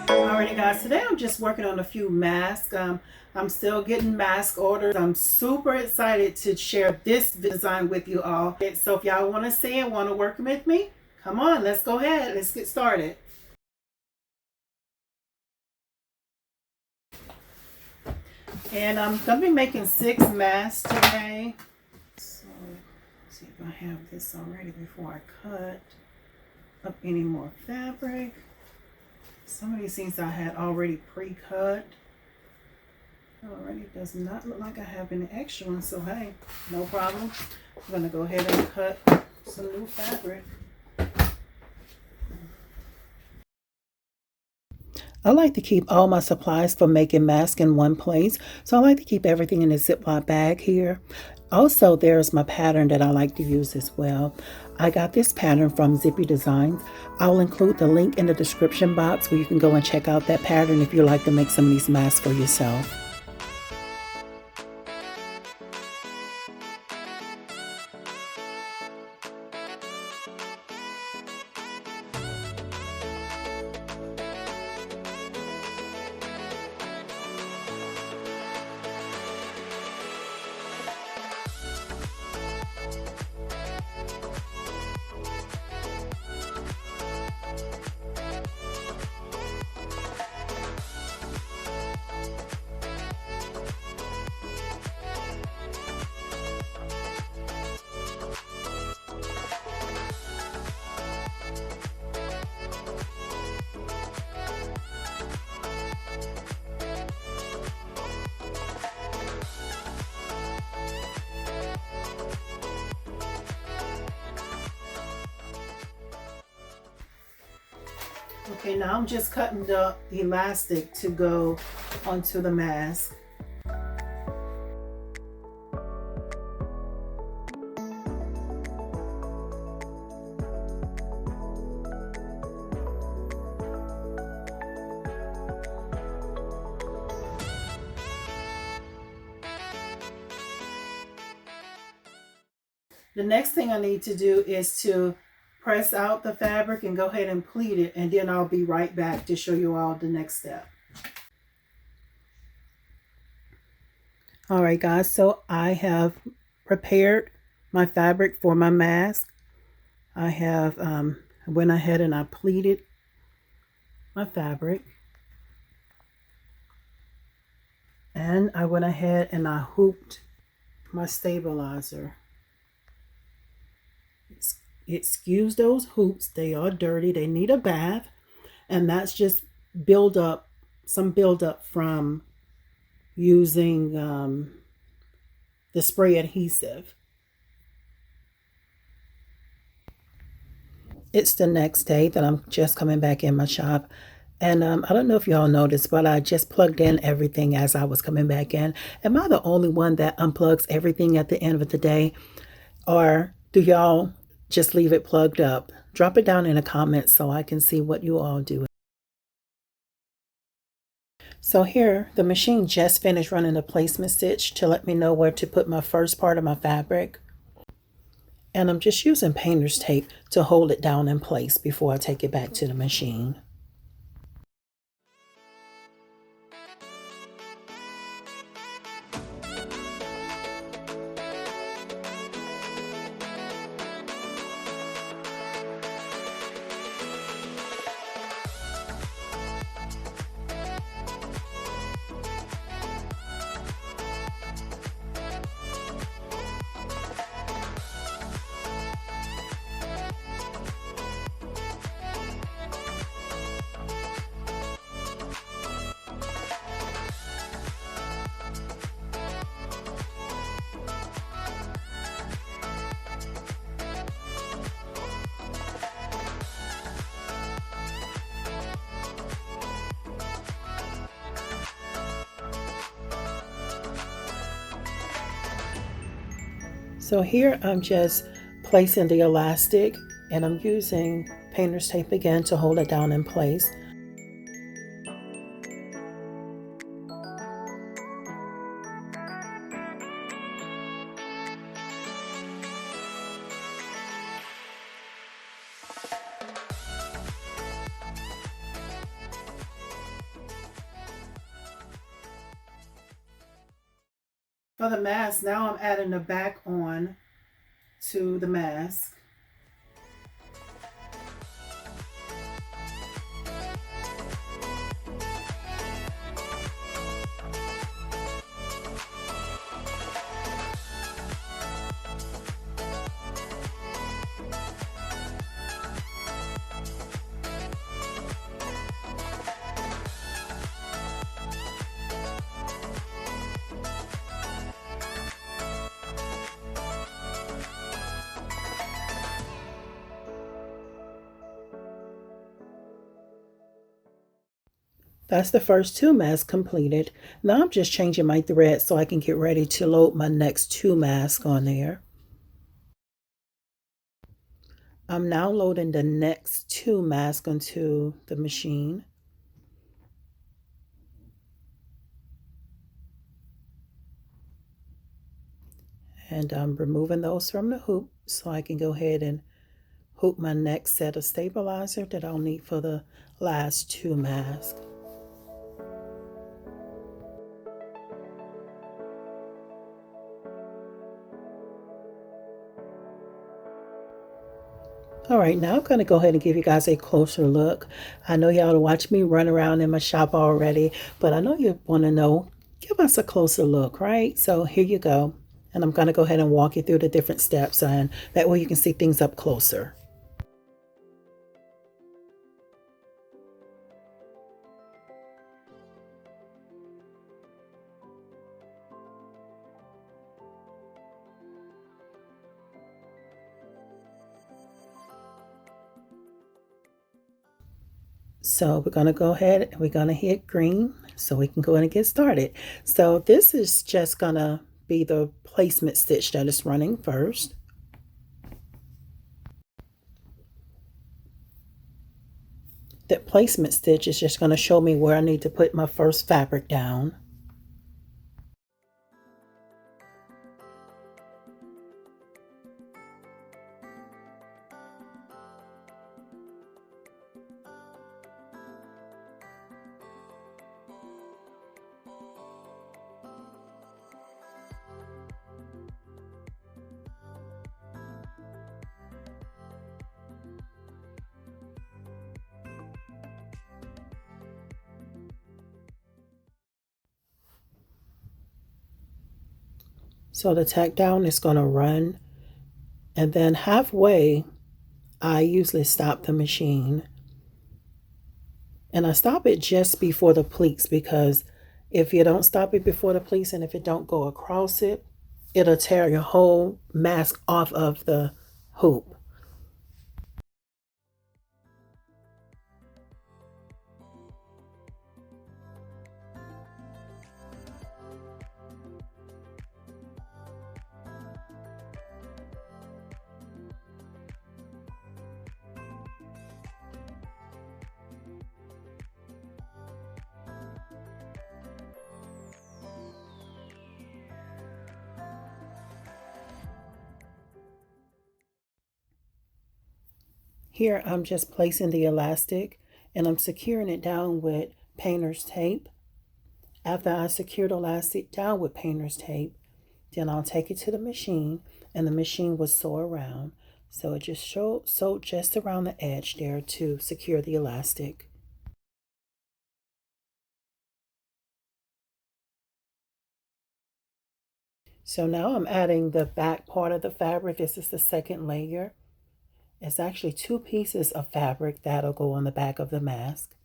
Alrighty guys, today I'm just working on a few masks. I'm still getting mask orders. I'm super excited to share this design with you all. So if y'all want to see it, want to work with me, come on, let's go ahead. Let's get started. And I'm going to be making 6 masks today. So let's see if I have this already before I cut up any more fabric. Some of these things I had already pre-cut. Already does not look like I have any extra ones, so hey, no problem. I'm going to go ahead and cut some new fabric. I like to keep all my supplies for making masks in one place, so I like to keep everything in a Ziploc bag here. Also, there's my pattern that I like to use as well. I got this pattern from Zippy Designs. I'll include the link in the description box where you can go and check out that pattern if you like to make some of these masks for yourself. Okay, now I'm just cutting the elastic to go onto the mask. The next thing I need to do is to press out the fabric and go ahead and pleat it, and then I'll be right back to show you all the next step. All right guys, so I have prepared my fabric for my mask. I have went ahead and I pleated my fabric, and I went ahead and I hooped my stabilizer. Excuse those hoops, they are dirty, they need a bath, and that's just some buildup from using the spray adhesive. It's the next day that I'm just coming back in my shop, and I don't know if y'all noticed, but I just plugged in everything as I was coming back in. Am I the only one that unplugs everything at the end of the day, or do y'all just leave it plugged up? Drop it down in the comments so I can see what you all do. So here, the machine just finished running a placement stitch to let me know where to put my first part of my fabric. And I'm just using painter's tape to hold it down in place before I take it back to the machine. So here I'm just placing the elastic, and I'm using painter's tape again to hold it down in place. For the mask, now I'm adding the back on to the mask. That's the first two masks completed. Now I'm just changing my thread so I can get ready to load my next two masks on there. I'm now loading the next two masks onto the machine. And I'm removing those from the hoop so I can go ahead and hoop my next set of stabilizer that I'll need for the last two masks. All right, now I'm going to go ahead and give you guys a closer look. I know y'all watch me run around in my shop already, but I know you want to know, give us a closer look, right? So here you go. And I'm going to go ahead and walk you through the different steps, and that way you can see things up closer. So we're going to go ahead and we're going to hit green so we can go ahead and get started. So this is just going to be the placement stitch that is running first. That placement stitch is just going to show me where I need to put my first fabric down. So the tack down is going to run, and then halfway I usually stop the machine, and I stop it just before the pleats, because if you don't stop it before the pleats and if it don't go across it, it'll tear your whole mask off of the hoop. Here I'm just placing the elastic and I'm securing it down with painter's tape. After I secure the elastic down with painter's tape, then I'll take it to the machine, and the machine will sew around. So it just sewed just around the edge there to secure the elastic. So now I'm adding the back part of the fabric. This is the second layer. It's actually two pieces of fabric that'll go on the back of the mask.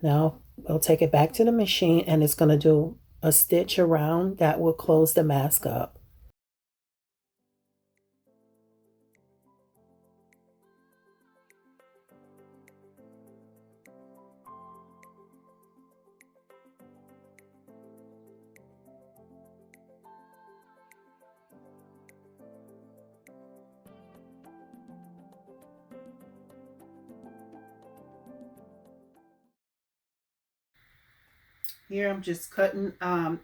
Now we'll take it back to the machine, and it's going to do a stitch around that will close the mask up. Here I'm just cutting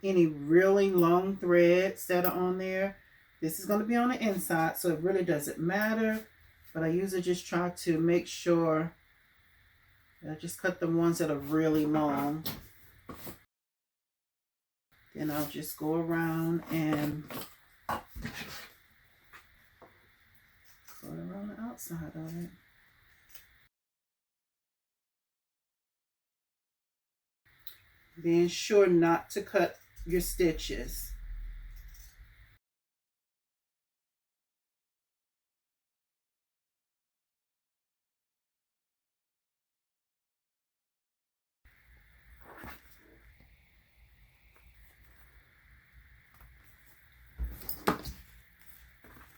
any really long threads that are on there. This is going to be on the inside, so it really doesn't matter. But I usually just try to make sure I just cut the ones that are really long. Then I'll just go around and cut around the outside of it. Being sure not to cut your stitches.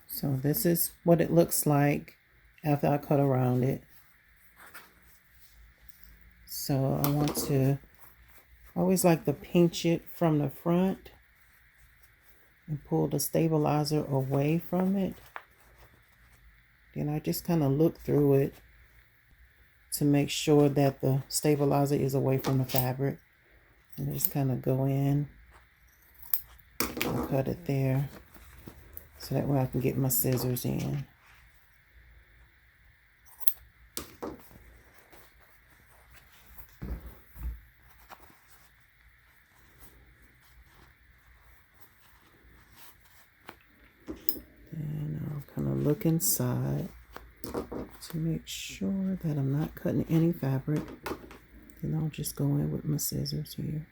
So this is what it looks like after I cut around it. So I want to always like to pinch it from the front and pull the stabilizer away from it. Then I just kind of look through it to make sure that the stabilizer is away from the fabric. And just kind of go in and cut it there. So that way I can get my scissors in. Then I'll kind of look inside to make sure that I'm not cutting any fabric. Then I'll just go in with my scissors here.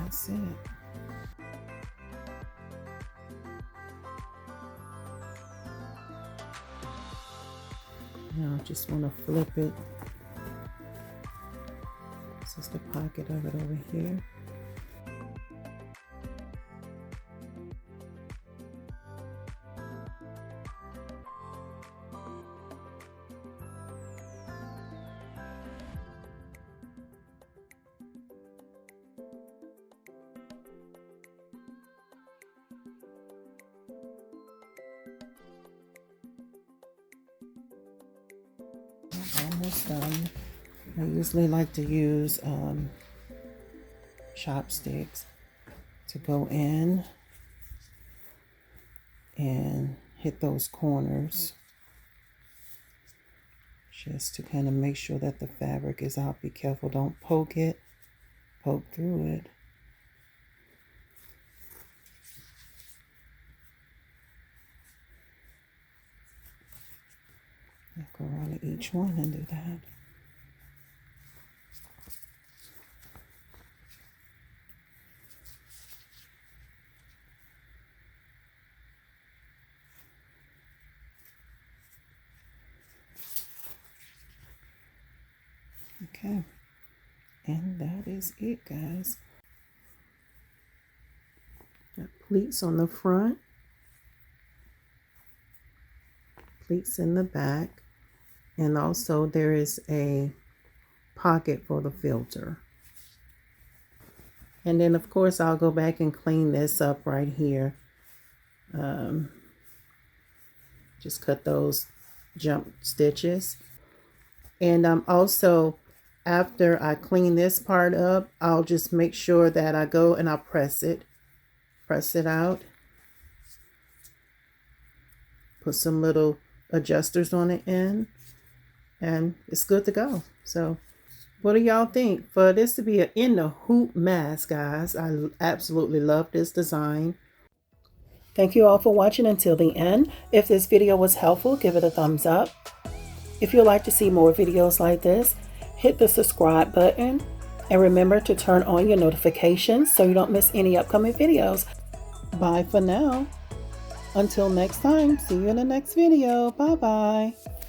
That's it. Now I just want to flip it. This is the pocket of it over here. Almost done. I usually like to use chopsticks to go in and hit those corners just to kind of make sure that the fabric is out. Be careful, don't poke it, poke through it. I'll go around each one and do that. Okay, and that is it, guys. Got pleats on the front, pleats in the back, and also there is a pocket for the filter. And then of course I'll go back and clean this up right here. Just cut those jump stitches. And also, after I clean this part up, I'll just make sure that I go and I'll press it out. Put some little adjusters on the end, and it's good to go. So what do y'all think? For this to be an in the hoop mask, guys, I absolutely love this design. Thank you all for watching until the end. If this video was helpful, give it a thumbs up. If you'd like to see more videos like this, hit the subscribe button and remember to turn on your notifications so you don't miss any upcoming videos. Bye for now. Until next time, see you in the next video. Bye-bye.